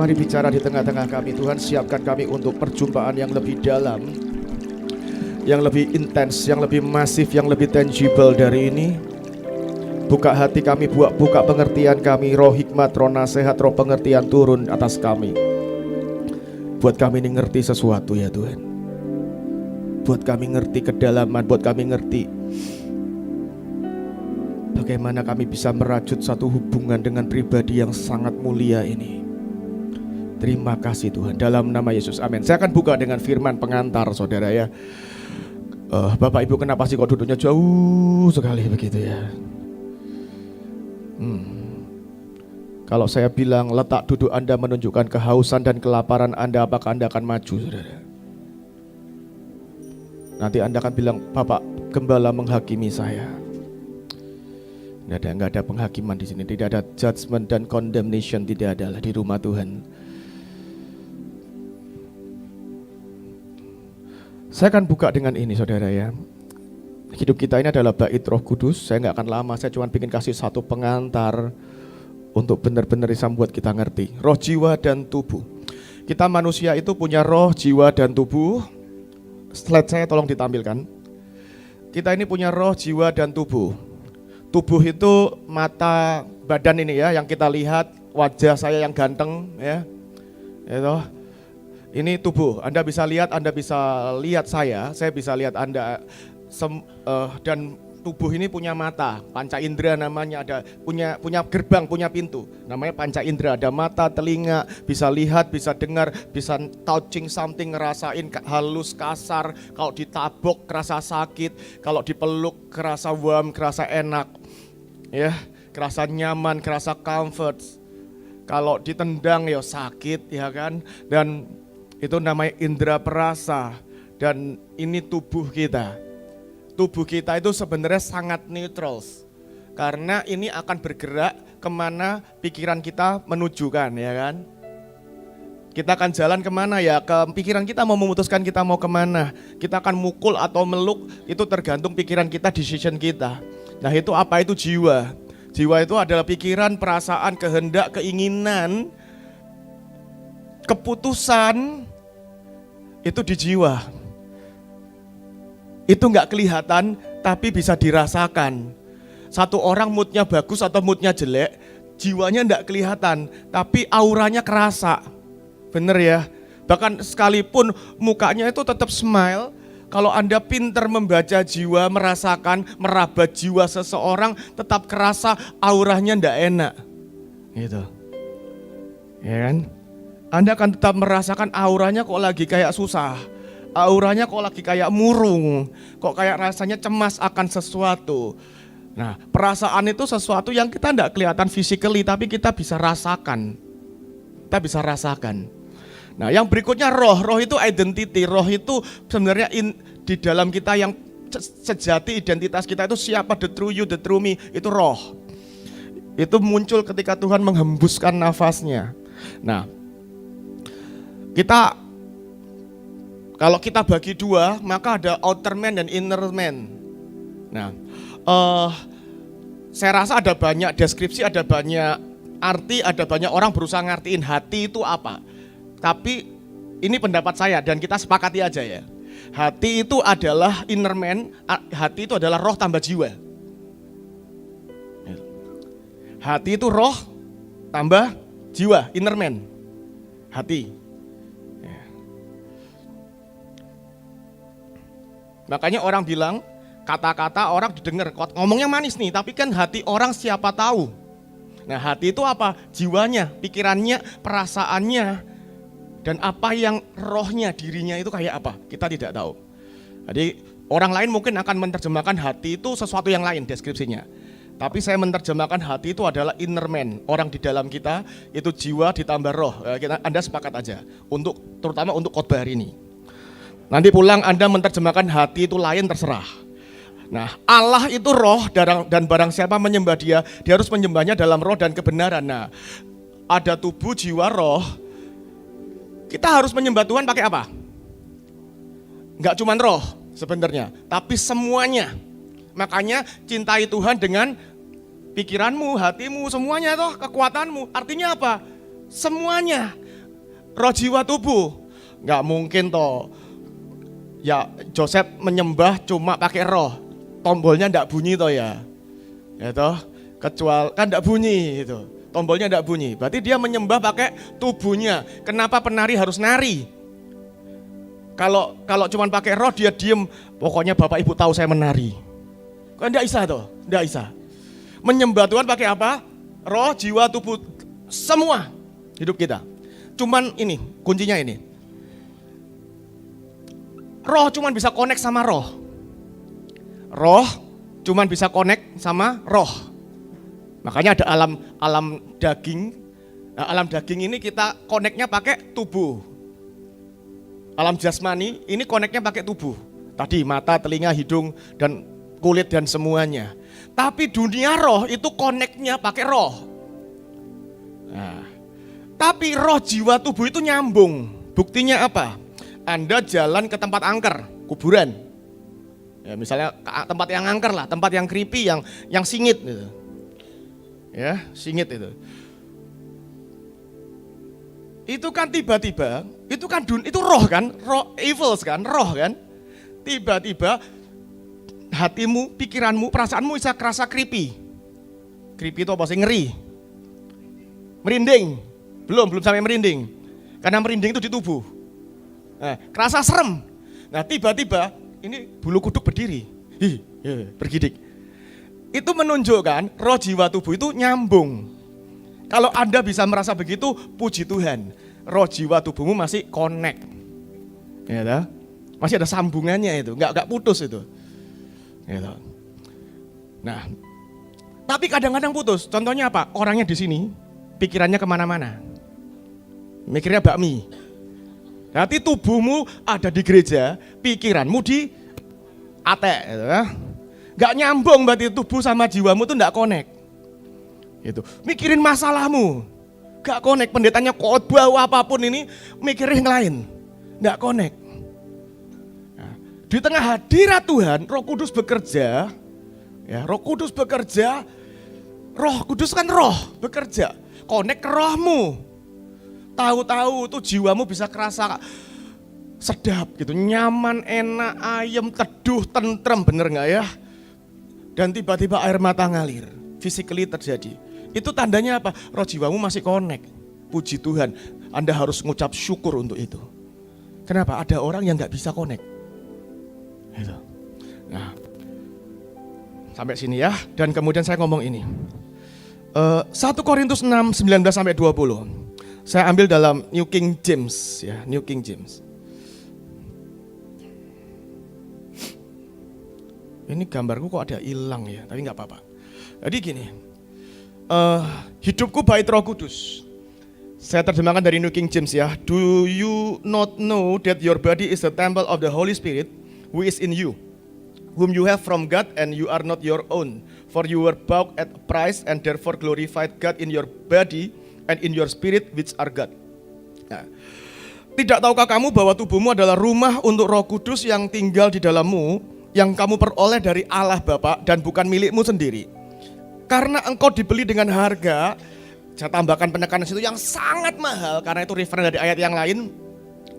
Mari bicara di tengah-tengah kami Tuhan, siapkan kami untuk perjumpaan yang lebih dalam, yang lebih intens, yang lebih masif, yang lebih tangible dari ini. Buka hati kami, buka pengertian kami, roh hikmat, roh nasihat, roh pengertian turun atas kami. Buat kami ini ngerti sesuatu ya Tuhan. Buat kami ngerti kedalaman, buat kami ngerti bagaimana kami bisa merajut satu hubungan dengan pribadi yang sangat mulia ini. Terima kasih Tuhan, dalam nama Yesus, amin. Saya akan buka dengan firman pengantar saudara ya. Bapak Ibu kenapa sih kok duduknya jauh sekali begitu ya? Kalau saya bilang letak duduk Anda menunjukkan kehausan dan kelaparan Anda, apakah Anda akan maju saudara? Nanti Anda akan bilang, Bapak Gembala menghakimi saya. Nggak ada penghakiman di sini, tidak ada judgment dan condemnation, tidak ada di rumah Tuhan. Saya akan buka dengan ini saudara ya. Hidup kita ini adalah bait Roh Kudus. Saya nggak akan lama, saya cuma ingin kasih satu pengantar untuk benar-benar bisa membuat kita ngerti. Roh, jiwa, dan tubuh. Kita manusia itu punya roh, jiwa, dan tubuh. Slide saya tolong ditampilkan. Kita ini punya roh, jiwa, dan tubuh. Tubuh itu mata, badan ini ya, yang kita lihat, wajah saya yang ganteng ya. Itu. Ini tubuh, Anda bisa lihat saya bisa lihat Anda. Dan tubuh ini punya mata, panca indera namanya, ada punya gerbang, punya pintu, namanya panca indera. Ada mata, telinga, bisa lihat, bisa dengar, bisa touching something, ngerasain halus, kasar. Kalau ditabok kerasa sakit, kalau dipeluk kerasa warm, kerasa enak, ya, kerasa nyaman, kerasa comfort. Kalau ditendang ya sakit, ya kan, dan itu namanya indera perasa. Dan ini tubuh kita. Tubuh kita itu sebenarnya sangat neutral. Karena ini akan bergerak kemana pikiran kita menujukan, ya kan. Kita akan jalan kemana ya, ke pikiran kita mau memutuskan kita mau kemana. Kita akan mukul atau meluk, itu tergantung pikiran kita, decision kita. Nah itu apa? Itu jiwa. Jiwa itu adalah pikiran, perasaan, kehendak, keinginan, keputusan. Itu di jiwa. Itu nggak kelihatan tapi bisa dirasakan. Satu orang moodnya bagus atau moodnya jelek, jiwanya nggak kelihatan tapi auranya kerasa. Bener ya? Bahkan sekalipun mukanya itu tetap smile, kalau Anda pinter membaca jiwa, merasakan, meraba jiwa seseorang, tetap kerasa auranya nggak enak. Gitu. Ya kan? Anda akan tetap merasakan auranya kok lagi kayak susah. Auranya kok lagi kayak murung. Kok kayak rasanya cemas akan sesuatu. Nah, perasaan itu sesuatu yang kita tidak kelihatan physically, tapi kita bisa rasakan. Kita bisa rasakan. Nah, yang berikutnya roh. Roh itu identity. Roh itu sebenarnya di dalam kita yang sejati, identitas kita itu siapa, the true you, the true me, itu roh. Itu muncul ketika Tuhan menghembuskan nafasnya. Nah, kalau kita bagi dua, maka ada outer man dan inner man. Nah, saya rasa ada banyak deskripsi, ada banyak arti, ada banyak orang berusaha ngertiin hati itu apa. Tapi ini pendapat saya dan kita sepakati aja ya. Hati itu adalah inner man, hati itu adalah roh tambah jiwa. Hati itu roh tambah jiwa, inner man. Hati. Makanya orang bilang, kata-kata orang didengar, ngomongnya manis nih, tapi kan hati orang siapa tahu. Nah hati itu apa? Jiwanya, pikirannya, perasaannya, dan apa yang rohnya, dirinya itu kayak apa? Kita tidak tahu. Jadi orang lain mungkin akan menerjemahkan hati itu sesuatu yang lain deskripsinya. Tapi saya menerjemahkan hati itu adalah inner man, orang di dalam kita, itu jiwa ditambah roh. Anda sepakat aja, terutama untuk khotbah hari ini. Nanti pulang Anda menerjemahkan hati itu lain, terserah. Nah, Allah itu roh dan barang siapa menyembah dia harus menyembahnya dalam roh dan kebenaran. Nah, ada tubuh, jiwa, roh. Kita harus menyembah Tuhan pakai apa? Enggak cuma roh sebenarnya, tapi semuanya. Makanya cintai Tuhan dengan pikiranmu, hatimu, semuanya toh, kekuatanmu. Artinya apa? Semuanya. roh jiwa tubuh. Nggak mungkin toh. Ya Joseph menyembah cuma pakai roh. Tombolnya nggak bunyi toh ya. Ya toh, kecuali kan nggak bunyi itu. Tombolnya nggak bunyi. Berarti dia menyembah pakai tubuhnya. Kenapa penari harus nari? Kalau cuma pakai roh dia diem. Pokoknya Bapak Ibu tahu saya menari. Kan nggak bisa toh, nggak bisa. Menyembah Tuhan pakai apa? Roh, jiwa, tubuh, semua hidup kita. Cuman ini, kuncinya ini. Roh cuman bisa connect sama roh. Roh cuman bisa connect sama roh. Makanya ada alam daging. Nah, alam daging ini kita connectnya pakai tubuh. Alam jasmani ini connectnya pakai tubuh. Tadi mata, telinga, hidung, dan kulit dan semuanya. Tapi dunia roh itu connectnya pakai roh. Nah, tapi roh, jiwa, tubuh itu nyambung. Buktinya apa? Anda jalan ke tempat angker, kuburan. Ya, misalnya tempat yang angker lah, tempat yang creepy, yang singit gitu. Ya, singit itu. Itu kan tiba-tiba, itu roh kan, roh evils kan, roh kan. Tiba-tiba hatimu, pikiranmu, perasaanmu bisa kerasa creepy. Creepy itu apa sih? Ngeri. Merinding. Belum sampai merinding. Karena merinding itu di tubuh. Nah, kerasa serem. Nah, tiba-tiba ini bulu kuduk berdiri. Bergidik. Itu menunjukkan roh, jiwa, tubuh itu nyambung. Kalau Anda bisa merasa begitu, puji Tuhan. Roh, jiwa, tubuhmu masih connect. Ya, toh? Masih ada sambungannya itu, enggak putus itu. Gitu. Nah, tapi kadang-kadang putus. Contohnya apa? Orangnya di sini, pikirannya kemana-mana. Mikirnya bakmi. Nanti tubuhmu ada di gereja, pikiranmu di atek. Gitu. Gak nyambung berarti tubuh sama jiwamu tuh gak connect. Gitu. Mikirin masalahmu, gak connect. Pendetanya khotbah apapun ini, mikirin yang lain, gak connect. Di tengah hadirat Tuhan, Roh Kudus bekerja. Ya, Roh Kudus bekerja. Roh Kudus kan roh bekerja. Connect ke rohmu. Tahu-tahu tuh jiwamu bisa kerasa sedap gitu, nyaman, enak, ayem, teduh, tentrem, bener nggak ya? Dan tiba-tiba air mata ngalir, physically terjadi. Itu tandanya apa? Roh jiwamu masih connect. Puji Tuhan, Anda harus ngucap syukur untuk itu. Kenapa? Ada orang yang nggak bisa connect. Gitu. Nah, sampai sini ya. Dan kemudian saya ngomong ini. 1 Korintus 6, 19-20. Saya ambil dalam New King James ya, New King James. Ini gambarku kok ada hilang ya, tapi nggak apa-apa. Jadi gini, hidupku bait Roh Kudus. Saya terjemahkan dari New King James ya. Do you not know that your body is the temple of the Holy Spirit, who is in you, whom you have from God, and you are not your own. For you were bought at a price, and therefore glorified God in your body and in your spirit, which are God. Nah, tidak tahukah kamu bahwa tubuhmu adalah rumah untuk Roh Kudus yang tinggal di dalammu, yang kamu peroleh dari Allah Bapa dan bukan milikmu sendiri. Karena engkau dibeli dengan harga. Saya tambahkan penekanan situ yang sangat mahal, karena itu referensi dari ayat yang lain.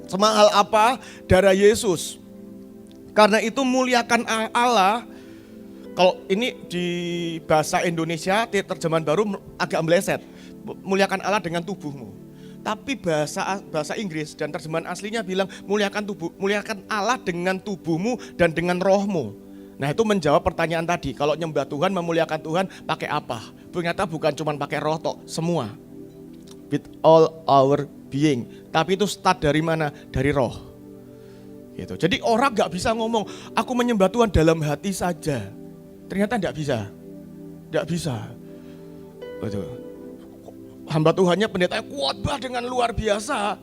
Semahal apa? Darah Yesus. Karena itu muliakan Allah. Kalau ini di bahasa Indonesia terjemahan baru agak meleset. Muliakan Allah dengan tubuhmu. Tapi bahasa Inggris dan terjemahan aslinya bilang muliakan Allah dengan tubuhmu dan dengan rohmu. Nah, itu menjawab pertanyaan tadi. Kalau nyembah Tuhan, memuliakan Tuhan pakai apa? Ternyata bukan cuma pakai roh tok, semua. With all our being. Tapi itu start dari mana? Dari roh. Gitu. Jadi orang gak bisa ngomong, aku menyembah Tuhan dalam hati saja. Ternyata gak bisa. Gak bisa. Betul. Hamba Tuhannya, pendetanya khotbah dengan luar biasa.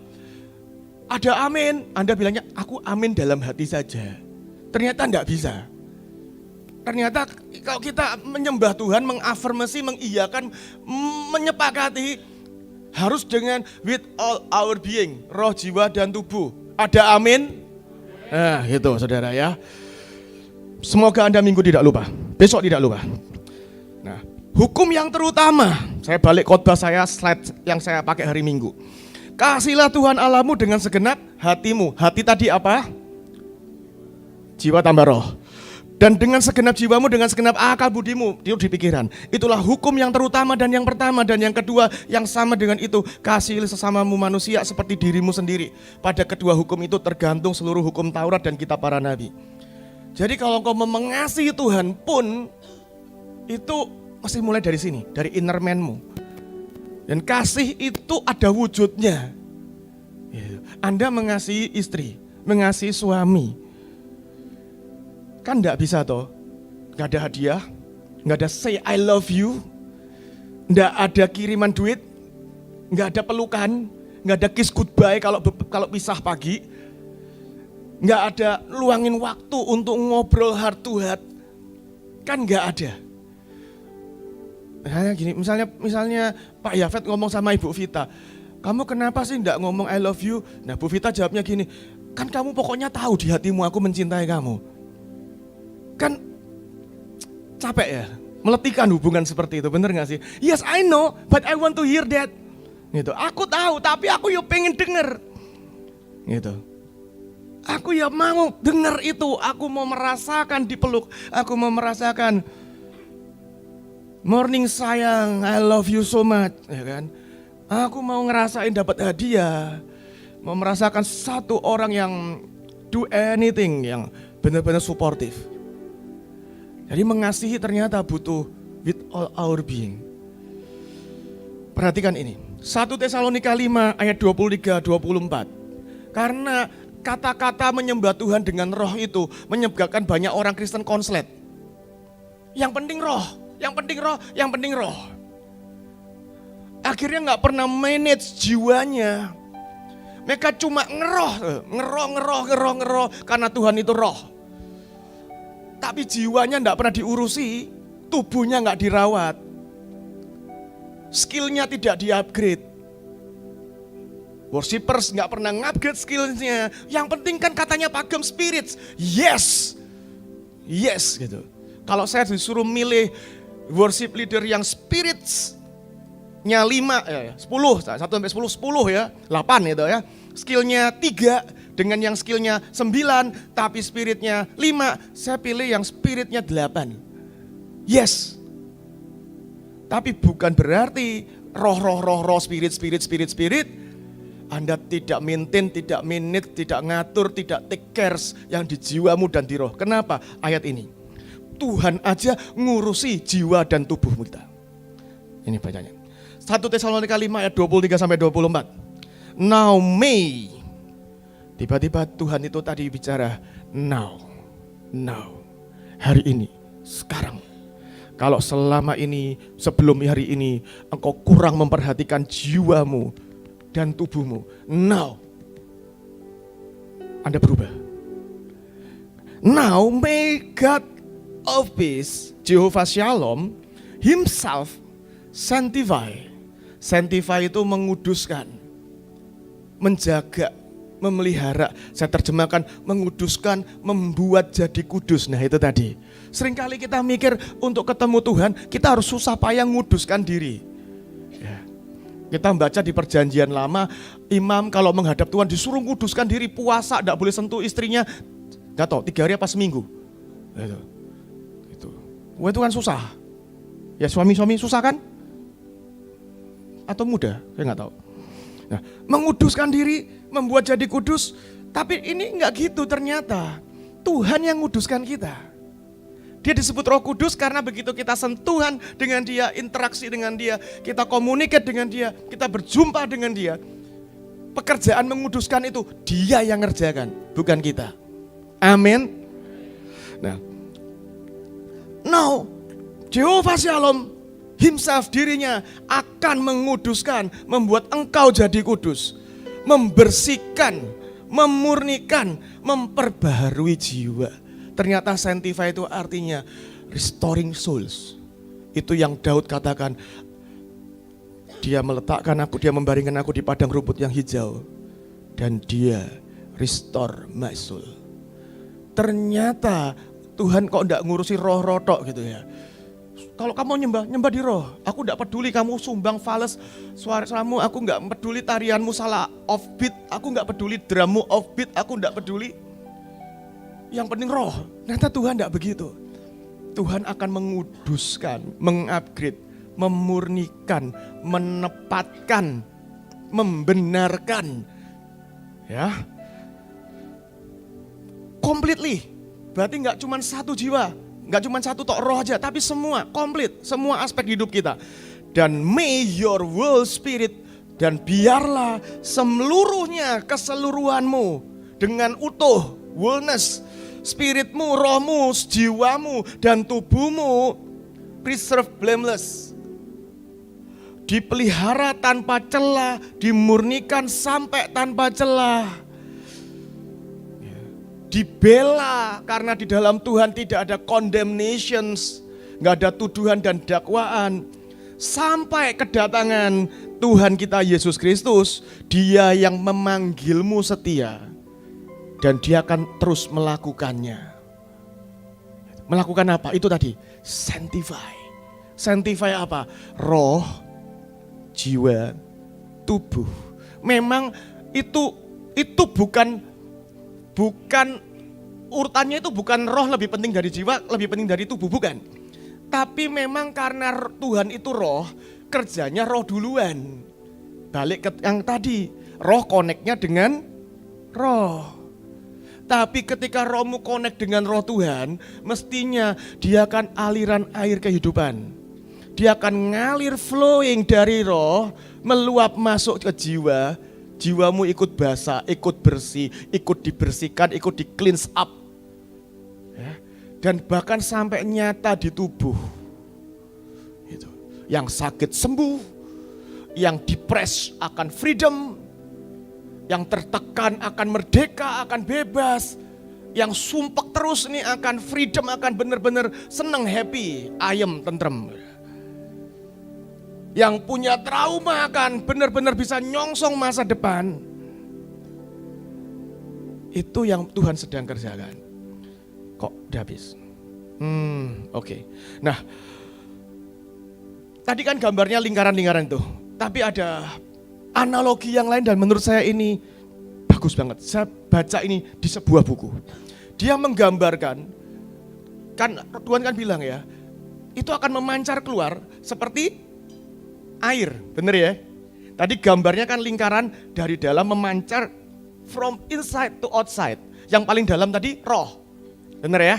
Ada amin. Anda bilangnya, aku amin dalam hati saja. Ternyata gak bisa. Ternyata kalau kita menyembah Tuhan, mengafirmasi, mengiyakan, menyepakati, harus dengan with all our being. Roh, jiwa, dan tubuh. Ada amin. Nah, gitu saudara ya. Semoga Anda minggu tidak lupa, besok tidak lupa. Nah, hukum yang terutama, saya balik khotbah saya, slide yang saya pakai hari Minggu. Kasihilah Tuhan Allahmu dengan segenap hatimu. Hati tadi apa? Jiwa tambah roh. Dan dengan segenap jiwamu, dengan segenap akal budimu, itu di pikiran. Itulah hukum yang terutama dan yang pertama. Dan yang kedua yang sama dengan itu, kasihi sesamamu manusia seperti dirimu sendiri. Pada kedua hukum itu tergantung seluruh hukum Taurat dan kitab para nabi. Jadi kalau kau mengasihi Tuhan pun, itu mesti mulai dari sini, dari inner man-mu. Dan kasih itu ada wujudnya. Anda mengasihi istri, mengasihi suami, kan enggak bisa toh, enggak ada hadiah, enggak ada say I love you, enggak ada kiriman duit, enggak ada pelukan, enggak ada kiss goodbye kalau pisah pagi, enggak ada luangin waktu untuk ngobrol heart to heart, kan enggak ada. Misalnya gini, misalnya Pak Yafet ngomong sama Ibu Vita, kamu kenapa sih enggak ngomong I love you? Nah Bu Vita jawabnya gini, kan kamu pokoknya tahu di hatimu aku mencintai kamu. Kan capek ya, meletihkan hubungan seperti itu, bener gak sih? Yes I know, but I want to hear that. Gitu. Aku tahu, tapi aku ya pengen denger. Gitu. Aku ya mau denger itu, aku mau merasakan dipeluk, aku mau merasakan morning sayang, I love you so much, ya kan? Aku mau ngerasain dapat hadiah, mau merasakan satu orang yang do anything, yang benar-benar suportif. Jadi mengasihi ternyata butuh with all our being. Perhatikan ini, 1 Tesalonika 5 ayat 23-24. Karena kata-kata menyembah Tuhan dengan roh itu menyebabkan banyak orang Kristen konslet. Yang penting roh, yang penting roh, yang penting roh. Akhirnya gak pernah manage jiwanya. Mereka cuma ngeroh karena Tuhan itu roh. Tapi jiwanya enggak pernah diurusi, tubuhnya enggak dirawat, skillnya tidak di-upgrade. Worshippers enggak pernah ngupgrade skillnya. Yang penting kan katanya pagam spirits, yes gitu. Kalau saya disuruh milih worship leader yang spiritsnya 10, 1 sampai 10 ya, 8 itu ya. Skillnya 3 dengan yang skillnya 9 tapi spiritnya 5, saya pilih yang spiritnya 8. Yes. Tapi bukan berarti roh spirit Anda tidak maintain, tidak manage, tidak ngatur, tidak take cares yang di jiwamu dan di roh. Kenapa? Ayat ini. Tuhan aja ngurusi jiwa dan tubuhmu kita. Ini bacanya. 1 Tesalonika 5 ayat 23-24. Now may. Tiba-tiba Tuhan itu tadi bicara now, hari ini, sekarang. Kalau selama ini, sebelum hari ini, engkau kurang memperhatikan jiwamu dan tubuhmu, now, Anda berubah. Now may God of peace, Jehovah Shalom, himself sanctify. Sanctify itu menguduskan, menjaga, memelihara. Saya terjemahkan menguduskan, membuat jadi kudus. Nah itu tadi. Seringkali kita mikir untuk ketemu Tuhan kita harus susah payah nguduskan diri. Ya. Kita baca di perjanjian lama, imam kalau menghadap Tuhan disuruh nguduskan diri, puasa, tidak boleh sentuh istrinya. Gak tahu 3 hari apa seminggu. Itu. Wah itu kan susah. Ya suami-suami susah kan? Atau muda? Saya nggak tahu. Nah, menguduskan diri, membuat jadi kudus, tapi ini enggak gitu ternyata. Tuhan yang nguduskan kita. Dia disebut Roh Kudus karena begitu kita sentuhan dengan Dia, interaksi dengan Dia, kita komunikasi dengan Dia, kita berjumpa dengan Dia. Pekerjaan menguduskan itu Dia yang ngerjakan, bukan kita. Amin. Nah, now Jehovah Shalom himself, dirinya akan menguduskan, membuat engkau jadi kudus, membersihkan, memurnikan, memperbaharui jiwa. Ternyata sanctify itu artinya restoring souls. Itu yang Daud katakan, dia meletakkan aku, dia membaringkan aku di padang rumput yang hijau, dan dia restore my soul. Ternyata Tuhan kok enggak ngurusi roh-roh tok gitu ya. Kalau kamu nyembah di roh. Aku enggak peduli kamu sumbang fales suaramu, aku enggak peduli tarianmu salah offbeat, aku enggak peduli drummu offbeat, aku enggak peduli. Yang penting roh. Ternyata Tuhan enggak begitu. Tuhan akan menguduskan, mengupgrade, memurnikan, menepatkan, membenarkan. Ya. Completely. Berarti enggak cuma satu jiwa, enggak cuma satu tok roh aja, tapi semua, komplit, semua aspek hidup kita. Dan may your will spirit, dan biarlah seluruhnya, keseluruhanmu dengan utuh, wellness, spiritmu, rohmu, jiwamu, dan tubuhmu preserve blameless. Dipelihara tanpa celah, dimurnikan sampai tanpa celah. Dibela karena di dalam Tuhan tidak ada condemnations, nggak ada tuduhan dan dakwaan. Sampai kedatangan Tuhan kita Yesus Kristus, Dia yang memanggilmu setia. Dan Dia akan terus melakukannya. Melakukan apa? Itu tadi, sanctify. Sanctify apa? Roh, jiwa, tubuh. Memang itu bukan urutannya, itu bukan roh lebih penting dari jiwa, lebih penting dari tubuh, bukan. Tapi memang karena Tuhan itu roh, kerjanya roh duluan. Balik ke yang tadi, roh koneknya dengan roh. Tapi ketika rohmu connect dengan roh Tuhan, mestinya dia akan aliran air kehidupan. Dia akan ngalir flowing dari roh, meluap masuk ke jiwa. Jiwamu ikut basah, ikut bersih, ikut dibersihkan, ikut di cleanse up. Ya. Dan bahkan sampai nyata di tubuh. Gitu. Yang sakit sembuh, yang depres akan freedom, yang tertekan akan merdeka, akan bebas, yang sumpek terus ini akan freedom, akan benar-benar senang, happy, ayem, tentrem. Yang punya trauma akan benar-benar bisa nyongsong masa depan. Itu yang Tuhan sedang kerjakan. Kok udah habis? Oke. Nah, tadi kan gambarnya lingkaran-lingkaran itu. Tapi ada analogi yang lain dan menurut saya ini bagus banget. Saya baca ini di sebuah buku. Dia menggambarkan, kan Tuhan kan bilang ya, itu akan memancar keluar seperti air, bener ya? Tadi gambarnya kan lingkaran dari dalam memancar from inside to outside. Yang paling dalam tadi roh, bener ya?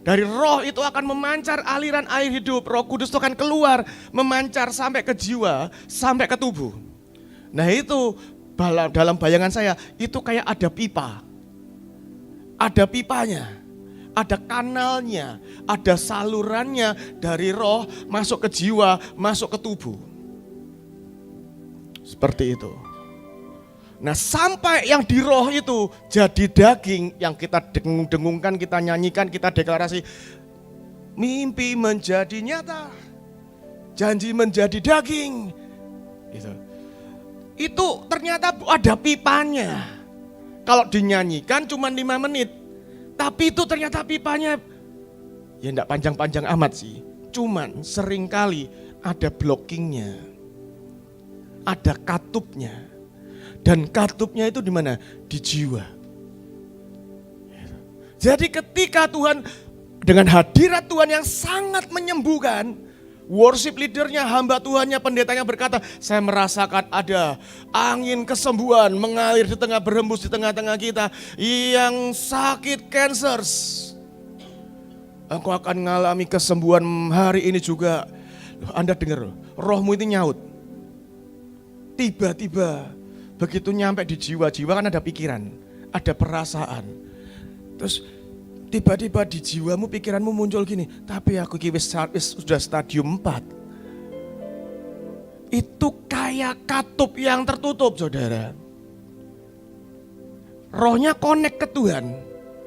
Dari roh itu akan memancar aliran air hidup. Roh Kudus itu akan keluar, memancar sampai ke jiwa, sampai ke tubuh. Nah itu dalam bayangan saya, itu kayak ada pipa. Ada pipanya, ada kanalnya, ada salurannya dari roh masuk ke jiwa, masuk ke tubuh. Seperti itu. Nah sampai yang di roh itu jadi daging, yang kita dengung-dengungkan, kita nyanyikan, kita deklarasi. Mimpi menjadi nyata, janji menjadi daging. Gitu. Itu ternyata ada pipanya. Kalau dinyanyikan cuma 5 menit. Tapi itu ternyata pipanya, ya enggak panjang-panjang amat sih. Cuman seringkali ada blockingnya. Ada katupnya. Dan katupnya itu di mana? Di jiwa. Jadi ketika Tuhan, dengan hadirat Tuhan yang sangat menyembuhkan, worship leadernya, hamba Tuhannya, pendetanya berkata, saya merasakan ada angin kesembuhan mengalir di tengah, berhembus di tengah-tengah kita. Yang sakit cancer, engkau akan mengalami kesembuhan hari ini juga. Anda dengar, rohmu itu nyaut. Tiba-tiba begitu nyampe di jiwa kan ada pikiran, ada perasaan. Terus tiba-tiba di jiwamu, pikiranmu muncul gini, tapi aku sudah stadium 4. Itu kayak katup yang tertutup, saudara. Rohnya connect ke Tuhan.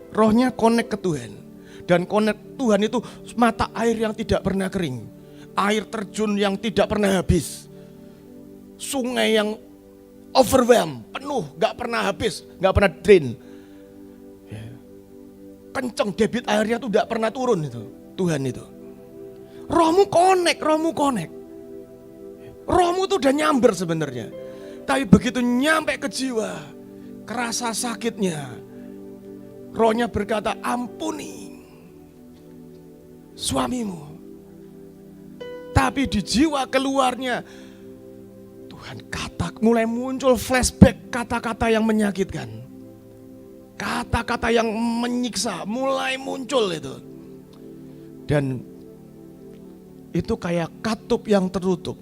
Rohnya connect ke Tuhan. Dan connect Tuhan itu mata air yang tidak pernah kering. Air terjun yang tidak pernah habis. Sungai yang overwhelm, penuh, gak pernah habis, gak pernah drain. Kenceng debit airnya tuh gak pernah turun itu, Tuhan itu. Rohmu connect. Rohmu tuh udah nyamber sebenarnya. Tapi begitu nyampe ke jiwa, kerasa sakitnya. Rohnya berkata, ampuni suamimu. Tapi di jiwa keluarnya, Tuhan mulai muncul flashback kata-kata yang menyakitkan. Kata-kata yang menyiksa mulai muncul itu. Dan itu kayak katup yang tertutup.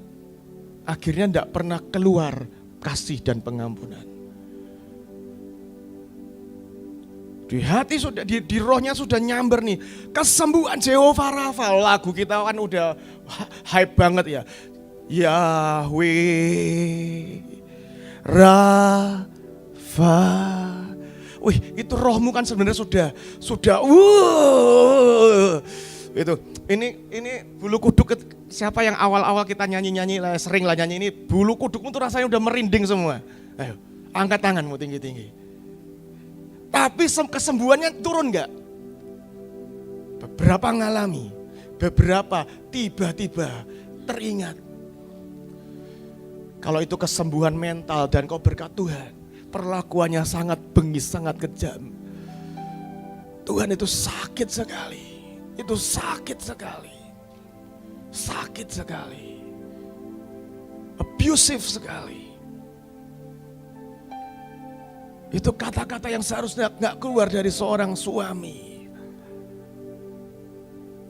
Akhirnya tidak pernah keluar kasih dan pengampunan. Di hati sudah, di rohnya sudah nyamber nih. Kesembuhan Jehovah Rafa. Lagu kita kan udah hype banget ya. Yahweh Rafa. Wih, itu rohmu kan sebenarnya sudah itu. Ini bulu kuduk, siapa yang awal-awal kita nyanyi lah, sering lah nyanyi ini, bulu kudukmu tuh rasanya udah merinding semua. Ayo, angkat tanganmu tinggi-tinggi. Tapi kesembuhannya turun enggak? Beberapa ngalami, beberapa tiba-tiba teringat. Kalau itu kesembuhan mental dan kau berkat Tuhan, perlakuannya sangat bengis, sangat kejam. Tuhan itu sakit sekali. Itu sakit sekali. Sakit sekali. Abusive sekali. Itu kata-kata yang seharusnya gak keluar dari seorang suami.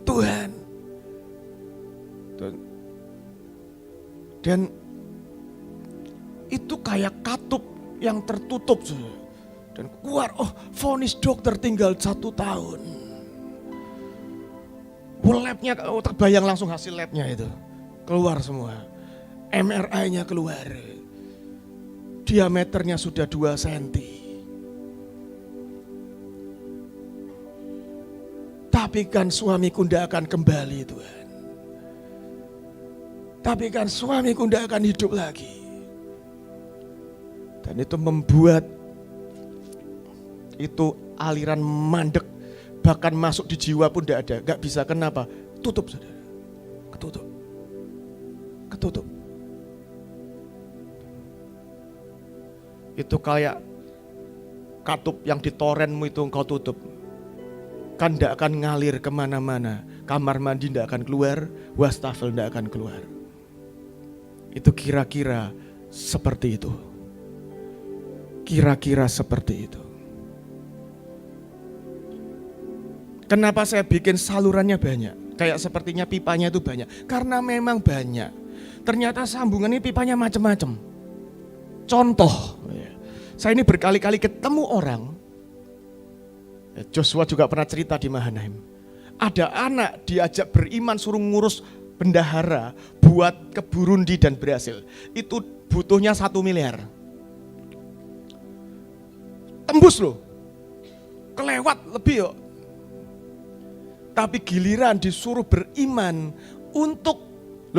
Tuhan. Dan itu kayak katup yang tertutup. Dan keluar, vonis dokter tinggal 1 tahun. Labnya, terbayang langsung hasil labnya itu. Keluar semua. MRI-nya keluar. Diameternya sudah 2 cm. Tapi kan suamiku tidak akan kembali Tuhan. Tapi kan suamiku tidak akan hidup lagi. Dan itu membuat itu aliran mandek. Bahkan masuk di jiwa pun tidak ada, gak bisa. Kenapa? Tutup saudara, ketutup. Itu kayak katup yang di torenmu itu engkau tutup. Kan tidak akan ngalir kemana-mana, kamar mandi tidak akan keluar, wastafel tidak akan keluar. Itu kira-kira seperti itu. Kira-kira seperti itu. Kenapa saya bikin salurannya banyak? Kayak sepertinya pipanya itu banyak. Karena memang banyak. Ternyata sambungan ini pipanya macam-macam. Contoh, saya ini berkali-kali ketemu orang. Joshua juga pernah cerita di Mahanaim. Ada anak diajak beriman suruh ngurus bendahara buat ke Burundi dan berhasil. Itu butuhnya 1 miliar. Tembus loh. Kelewat lebih yuk. Tapi giliran disuruh beriman untuk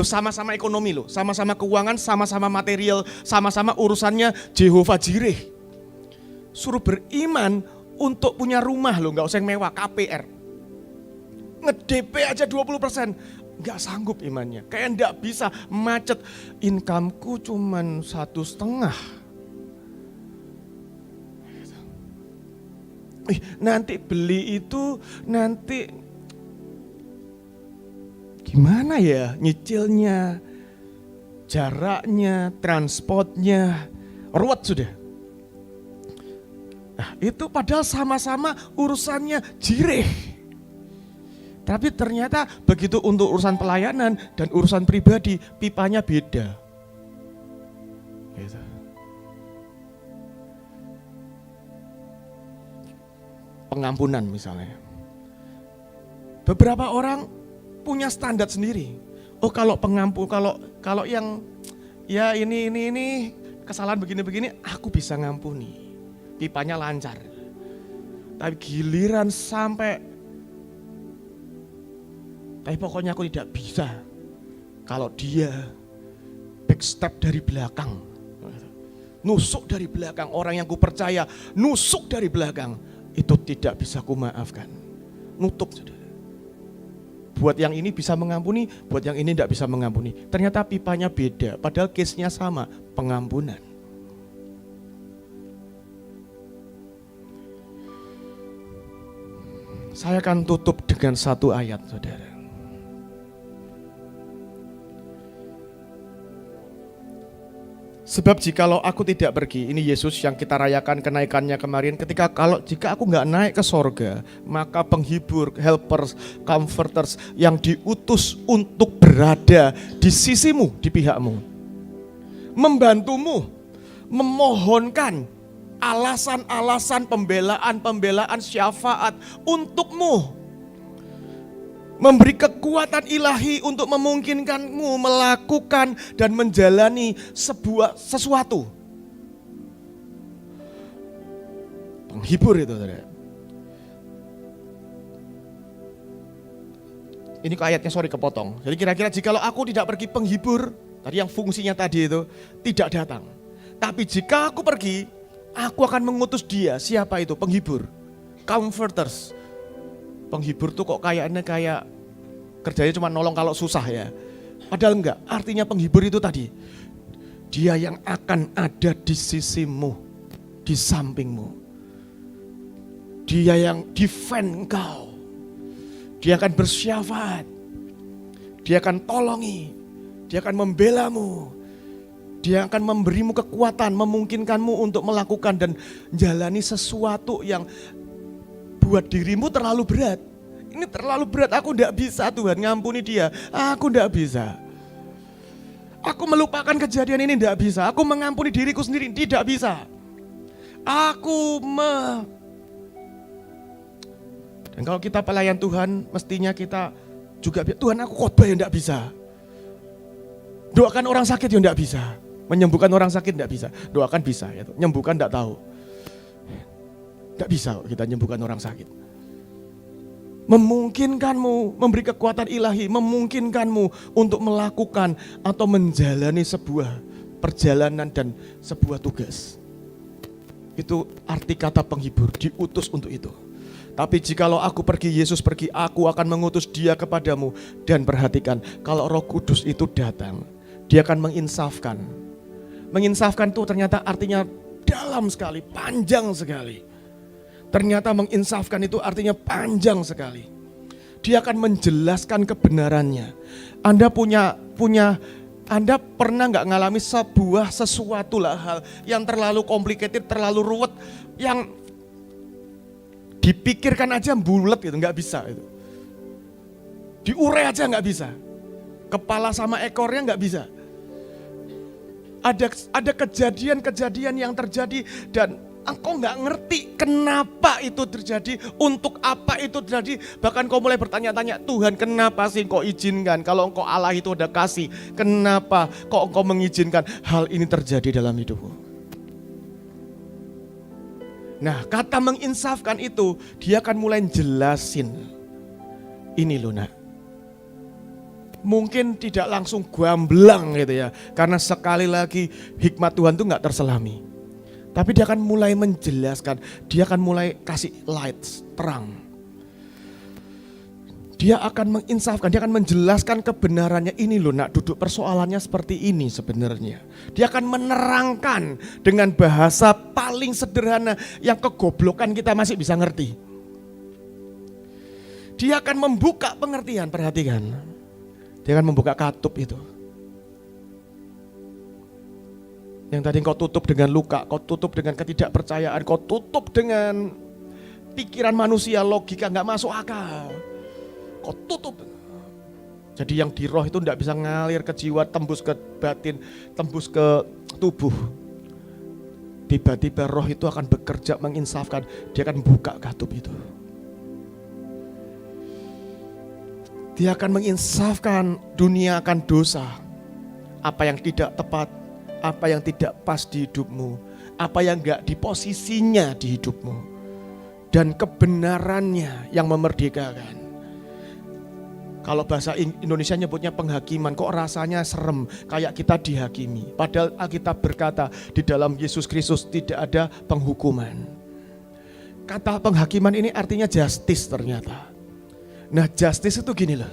sama-sama ekonomi loh, sama-sama keuangan, sama-sama material, sama-sama urusannya Jehovah Jireh. Suruh beriman untuk punya rumah loh, nggak usah yang mewah, KPR. Nge-DP aja 20%, nggak sanggup imannya. Kayak nggak bisa, macet. Incomeku cuman 1,5. Nanti beli itu nanti gimana ya nyicilnya, jaraknya, transportnya, ruwet sudah. Nah, itu padahal sama-sama urusannya Jireh. Tapi ternyata begitu untuk urusan pelayanan dan urusan pribadi, pipanya beda. Gitu. Pengampunan misalnya. Beberapa orang punya standar sendiri. Oh kalau pengampun, kalau yang ya ini kesalahan begini-begini, aku bisa ngampuni. Pipanya lancar. Tapi giliran sampai, tapi pokoknya aku tidak bisa. Kalau dia backstep dari belakang, nusuk dari belakang, orang yang ku percaya nusuk dari belakang, itu tidak bisa ku maafkan. Nutup sudah. buat yang ini bisa mengampuni, buat yang ini tidak bisa mengampuni. Ternyata pipanya beda, padahal case-nya sama, pengampunan. Saya akan tutup dengan satu ayat, saudara. Sebab jikalau aku tidak pergi, ini Yesus yang kita rayakan kenaikannya kemarin, jika aku nggak naik ke sorga, maka penghibur, helpers, comforters yang diutus untuk berada di sisimu, di pihakmu, membantumu, memohonkan alasan-alasan pembelaan syafaat untukmu, memberi kekuatan ilahi untuk memungkinkanmu melakukan dan menjalani sesuatu. Penghibur itu, saudara. Ini ayatnya kepotong. Jadi kira-kira jikalau aku tidak pergi, penghibur, tadi yang fungsinya tadi itu tidak datang. Tapi jika aku pergi, aku akan mengutus dia. Siapa itu? Penghibur, comforters. Penghibur tuh kok kayaknya kayak kerjanya cuma nolong kalau susah ya. Padahal enggak, artinya penghibur itu tadi, dia yang akan ada di sisimu, di sampingmu. Dia yang defend engkau. Dia akan bersyafaat. Dia akan tolongi. Dia akan membelamu. Dia akan memberimu kekuatan, memungkinkanmu untuk melakukan dan jalani sesuatu yang buat dirimu terlalu berat. Ini terlalu berat, aku tidak bisa Tuhan, ngampuni dia. Aku tidak bisa. Aku melupakan kejadian ini tidak bisa. Aku mengampuni diriku sendiri tidak bisa. Dan kalau kita pelayan Tuhan, mestinya kita juga, Tuhan aku khotbah yang tidak bisa. Doakan orang sakit yang tidak bisa. Menyembuhkan orang sakit tidak bisa. Doakan bisa, ya. Menyembuhkan tidak tahu. Tidak bisa kita menyembuhkan orang sakit. Memungkinkanmu, memberi kekuatan ilahi, memungkinkanmu untuk melakukan atau menjalani sebuah perjalanan dan sebuah tugas. Itu arti kata penghibur, diutus untuk itu. Tapi jikalau aku pergi, Yesus pergi, aku akan mengutus dia kepadamu. Dan perhatikan, kalau Roh Kudus itu datang, dia akan menginsafkan. Menginsafkan itu ternyata artinya dalam sekali, panjang sekali. Ternyata menginsafkan itu artinya panjang sekali. Dia akan menjelaskan kebenarannya. Anda Anda pernah nggak ngalami sesuatu lah hal yang terlalu complicated, terlalu ruwet, yang dipikirkan aja bulat gitu, nggak bisa itu. Diurai aja nggak bisa. Kepala sama ekornya nggak bisa. Ada kejadian-kejadian yang terjadi dan engkau nggak ngerti kenapa itu terjadi, untuk apa itu terjadi. Bahkan kau mulai bertanya-tanya, Tuhan kenapa sih kau izinkan? Kalau engkau Allah itu ada kasih, kenapa kok engkau mengizinkan hal ini terjadi dalam hidupmu? Nah, kata menginsafkan itu, dia akan mulai jelasin. Ini loh nak. Mungkin tidak langsung gamblang gitu ya. Karena sekali lagi hikmat Tuhan itu gak terselami. Tapi dia akan mulai menjelaskan, dia akan mulai kasih lights, terang. Dia akan menginsafkan, dia akan menjelaskan kebenarannya. Ini loh nak, duduk persoalannya seperti ini sebenarnya. Dia akan menerangkan dengan bahasa paling sederhana yang kegoblokan kita masih bisa ngerti. Dia akan membuka pengertian, perhatikan. Dia akan membuka katup itu. Yang tadi kau tutup dengan luka, kau tutup dengan ketidakpercayaan, kau tutup dengan pikiran manusia, logika gak masuk akal. Kau tutup. Jadi yang di roh itu tidak bisa ngalir ke jiwa, tembus ke batin, tembus ke tubuh. Tiba-tiba roh itu akan bekerja menginsafkan, dia akan buka katup itu. Dia akan menginsafkan dunia akan dosa. Apa yang tidak tepat, apa yang tidak pas di hidupmu, apa yang gak di posisinya di hidupmu, dan kebenarannya yang memerdekakan. Kalau bahasa Indonesia nyebutnya penghakiman, kok rasanya serem, kayak kita dihakimi. Padahal Alkitab berkata di dalam Yesus Kristus tidak ada penghukuman. Kata penghakiman ini artinya justice ternyata. Nah justice itu gini loh,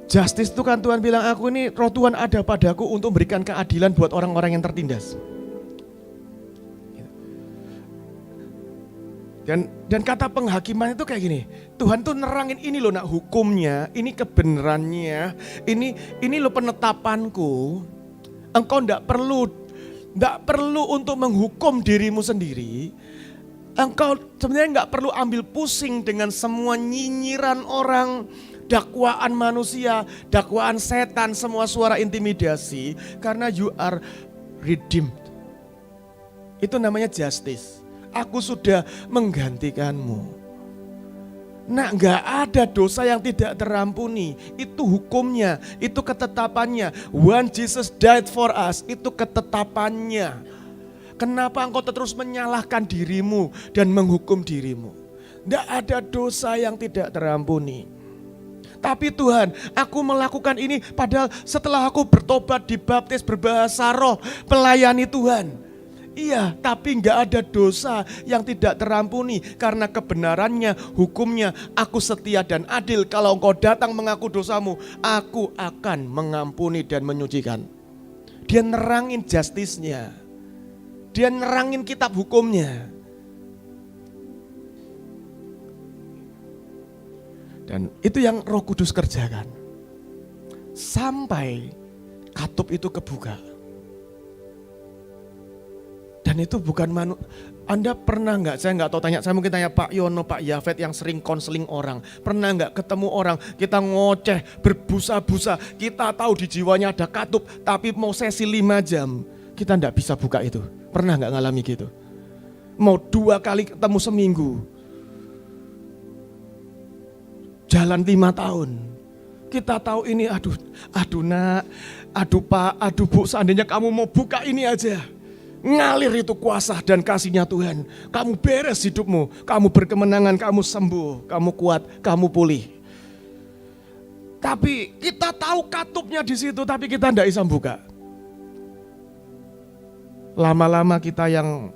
Justice itu kan Tuhan bilang, aku ini roh Tuhan ada padaku untuk memberikan keadilan buat orang-orang yang tertindas. Dan kata penghakiman itu kayak gini, Tuhan tuh nerangin ini loh nak hukumnya, ini kebenarannya, ini loh penetapanku. Engkau enggak perlu untuk menghukum dirimu sendiri. Engkau sebenarnya enggak perlu ambil pusing dengan semua nyinyiran orang, dakwaan manusia, dakwaan setan, semua suara intimidasi, karena you are redeemed. Itu namanya justice. Aku sudah menggantikanmu. Nah, gak ada dosa yang tidak terampuni. Itu hukumnya, itu ketetapannya. When Jesus died for us, itu ketetapannya. Kenapa engkau terus menyalahkan dirimu dan menghukum dirimu? Gak ada dosa yang tidak terampuni. Tapi Tuhan, aku melakukan ini padahal setelah aku bertobat, dibaptis, berbahasa roh, melayani Tuhan. Iya, tapi enggak ada dosa yang tidak terampuni karena kebenarannya, hukumnya, aku setia dan adil. Kalau engkau datang mengaku dosamu, aku akan mengampuni dan menyucikan. Dia nerangin justice-nya. Dia nerangin kitab hukumnya. Dan itu yang Roh Kudus kerjakan. Sampai katup itu kebuka. Dan itu bukan Anda pernah nggak? Saya nggak tahu tanya. Saya mungkin tanya Pak Yono, Pak Yafet yang sering konseling orang. Pernah nggak ketemu orang kita ngoceh, berbusa-busa. Kita tahu di jiwanya ada katup, tapi mau sesi 5 jam kita nggak bisa buka itu. Pernah nggak ngalami gitu? Mau 2 kali ketemu seminggu, jalan 5 tahun. Kita tahu ini, aduh nak, aduh Pak, aduh Bu, seandainya kamu mau buka ini aja. Ngalir itu kuasa dan kasihnya Tuhan. Kamu beres hidupmu, kamu berkemenangan, kamu sembuh, kamu kuat, kamu pulih. Tapi kita tahu katupnya di situ, tapi kita tidak bisa buka. Lama-lama kita yang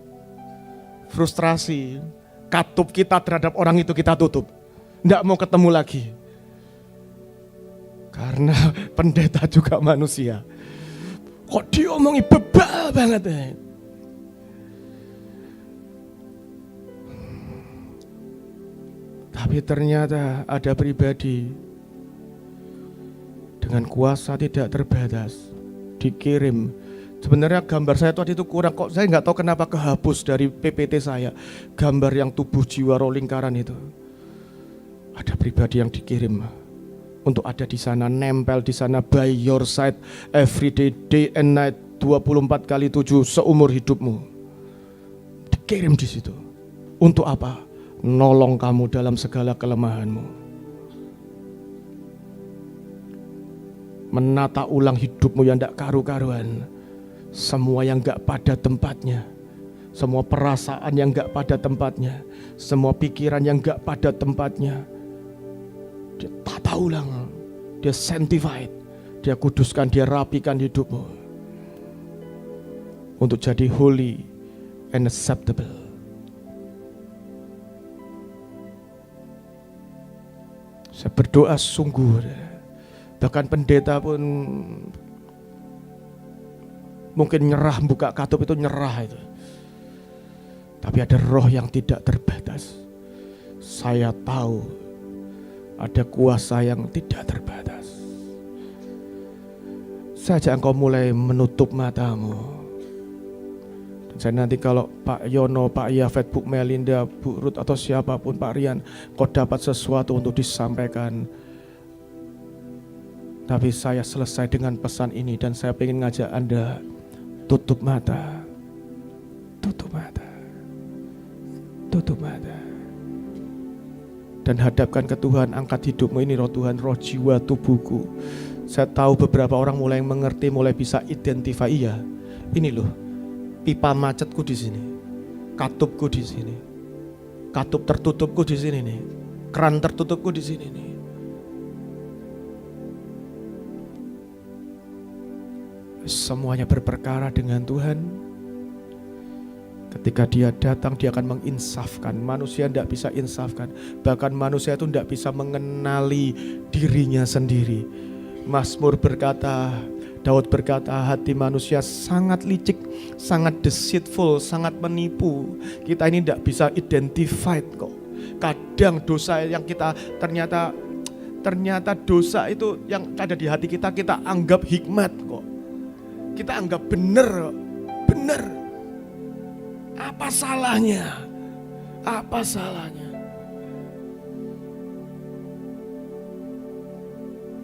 frustrasi, katup kita terhadap orang itu kita tutup. Tidak mau ketemu lagi. Karena pendeta juga manusia. Kok diomongi bebal banget ya. Tapi ternyata ada pribadi dengan kuasa tidak terbatas dikirim. Sebenarnya gambar saya tadi itu kurang, kok saya nggak tahu kenapa kehapus dari PPT saya. Gambar yang tubuh jiwa roh lingkaran itu. Ada pribadi yang dikirim untuk ada di sana, nempel di sana by your side every day and night 24/7 seumur hidupmu. Dikirim di situ. Untuk apa? Nolong kamu dalam segala kelemahanmu. Menata ulang hidupmu yang tidak karu-karuan. Semua yang gak pada tempatnya. Semua perasaan yang gak pada tempatnya. Semua pikiran yang gak pada tempatnya. Dia tata ulang. Dia sanctified. Dia kuduskan, dia rapikan hidupmu. Untuk jadi holy and acceptable. Saya berdoa sungguh, bahkan pendeta pun mungkin nyerah, buka katup itu nyerah itu. Tapi ada roh yang tidak terbatas. Saya tahu ada kuasa yang tidak terbatas. Saja engkau mulai menutup matamu. Saya nanti kalau Pak Yono, Pak Yafet, Bu Melinda, Bu Ruth atau siapapun, Pak Rian, kau dapat sesuatu untuk disampaikan. Tapi saya selesai dengan pesan ini dan saya ingin ngajak Anda tutup mata. Tutup mata. Tutup mata. Dan hadapkan ke Tuhan, angkat hidupmu ini roh Tuhan, roh jiwa tubuhku. Saya tahu beberapa orang mulai mengerti, mulai bisa identify, iya. Ini loh. Pipa macetku di sini, katupku di sini, katup tertutupku di sini nih, keran tertutupku di sini nih. Semuanya berperkara dengan Tuhan. Ketika Dia datang, Dia akan menginsafkan. Manusia tidak bisa insafkan. Bahkan manusia itu tidak bisa mengenali dirinya sendiri. Mazmur berkata, Daud berkata, hati manusia sangat licik, sangat deceitful, sangat menipu. Kita ini tidak bisa identified kok. Kadang dosa yang kita ternyata dosa itu yang ada di hati kita anggap hikmat kok. Kita anggap benar. Apa salahnya? Apa salahnya?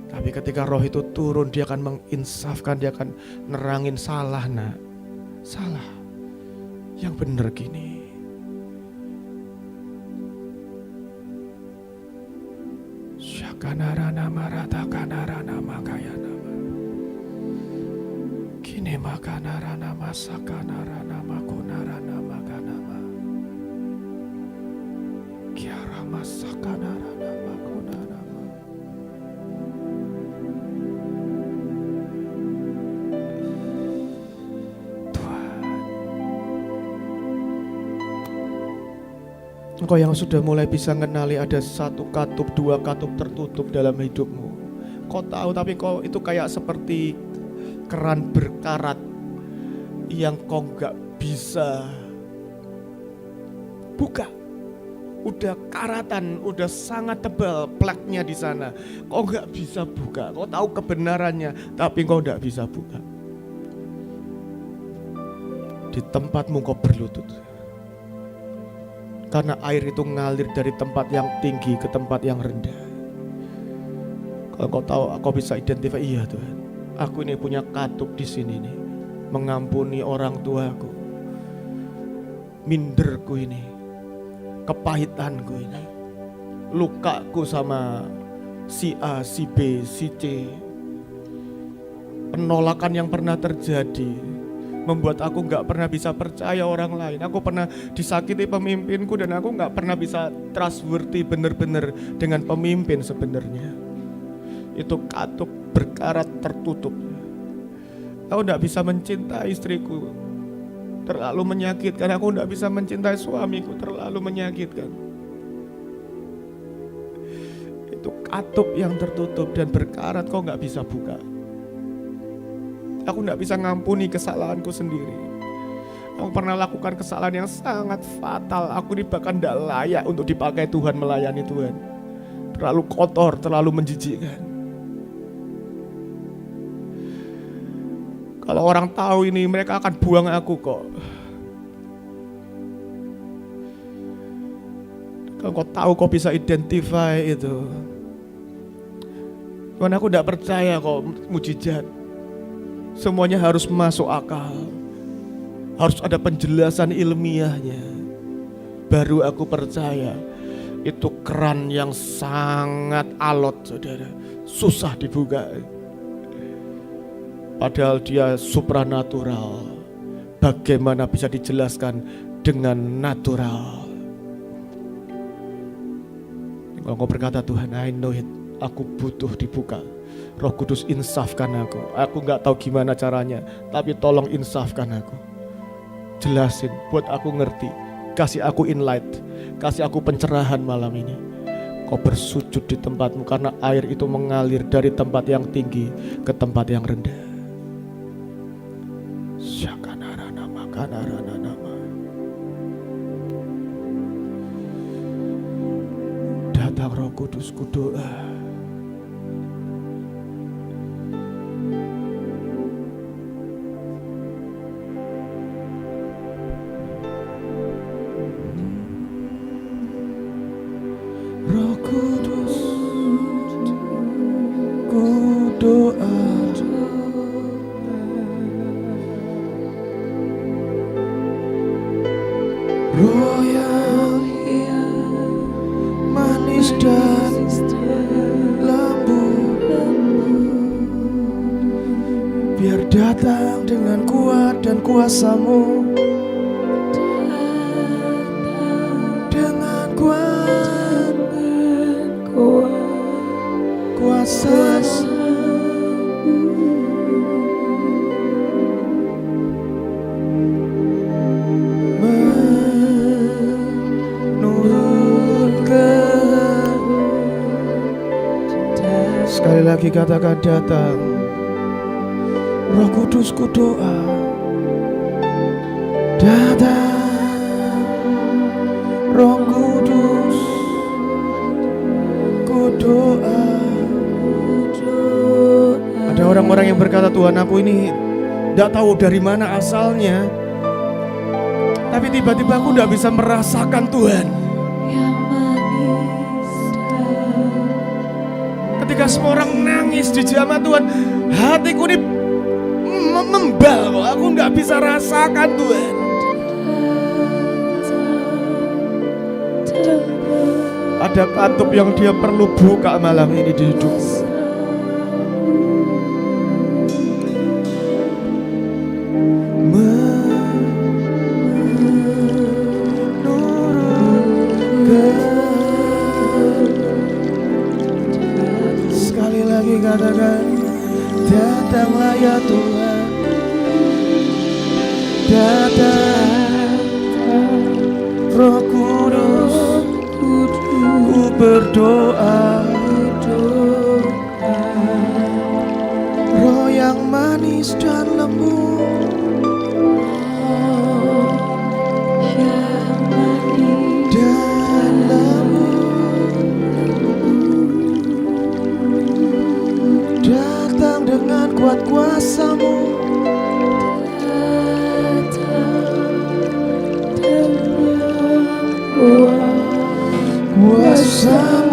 Tapi ketika roh itu turun, dia akan menginsafkan, dia akan nerangin salah nak. Salah. Yang benar gini. Syakanarana maratakanarana makayana. Kini makanarana masakanarana makunarana makanama. Kiara masakanarana makunarana. Engkau yang sudah mulai bisa mengenali ada satu katup, dua katup tertutup dalam hidupmu. Kau tahu tapi kau itu kayak seperti keran berkarat yang kau gak bisa buka. Udah karatan, udah sangat tebal plaknya di sana. Kau gak bisa buka. Kau tahu kebenarannya tapi kau gak bisa buka. Di tempatmu kau berlutut. Karena air itu ngalir dari tempat yang tinggi ke tempat yang rendah. Kalau kau tahu, kau bisa identify, iya Tuhan, aku ini punya katup di sini nih, mengampuni orang tuaku, minderku ini, kepahitanku ini, lukaku sama si A, si B, si C, penolakan yang pernah terjadi. Membuat aku gak pernah bisa percaya orang lain. Aku pernah disakiti pemimpinku dan aku gak pernah bisa trustworthy benar-benar dengan pemimpin sebenarnya. Itu katup berkarat tertutup. Aku gak bisa mencintai istriku, terlalu menyakitkan. Aku gak bisa mencintai suamiku, terlalu menyakitkan. Itu katup yang tertutup dan berkarat, kau gak bisa buka. Aku tidak bisa ngampuni kesalahanku sendiri. Aku pernah lakukan kesalahan yang sangat fatal. Aku ini bahkan tidak layak untuk dipakai Tuhan, melayani Tuhan. Terlalu kotor, terlalu menjijikkan. Kalau orang tahu ini, mereka akan buang aku kok. Kalau kau tahu, kau bisa identify itu. Cuman aku tidak percaya kok mujizat. Semuanya harus masuk akal. Harus ada penjelasan ilmiahnya. Baru aku percaya. Itu keran yang sangat alot, saudara. Susah dibuka. Padahal dia supranatural. Bagaimana bisa dijelaskan dengan natural? Kalau kau berkata, Tuhan, I know it. Aku butuh dibuka. Roh Kudus insafkan aku. Aku gak tahu gimana caranya, tapi tolong insafkan aku. Jelasin, buat aku ngerti. Kasih aku inlight, kasih aku pencerahan malam ini. Kau bersujud di tempatmu karena air itu mengalir dari tempat yang tinggi ke tempat yang rendah. Syakanarana makanarana nama. Datang Roh Kudus, kudoa. Roh Kudus, ku doa. Roh yang manis dan lembut, biar datang dengan kuat dan kuasa-Mu. Dengan kuat kuasa-Mu. lagi katakan datang. Roh Kudus ku doa, datang. Roh Kudus ku doa. Ada orang-orang yang berkata, Tuhan aku ini tidak tahu dari mana asalnya, tapi tiba-tiba aku tidak bisa merasakan Tuhan. Ketika semua orang nangis di jamaah Tuhan, hatiku ini membal kok, aku nggak bisa rasakan Tuhan. Ada katup yang dia perlu buka malam ini di hidupmu. Sekali lagi katakan, datanglah ya Tuhan, datang. Roh Kudus, ku berdoa, roh yang manis dan lembut, dan lembut, datang dengan kuat kuasa-Mu, kuasa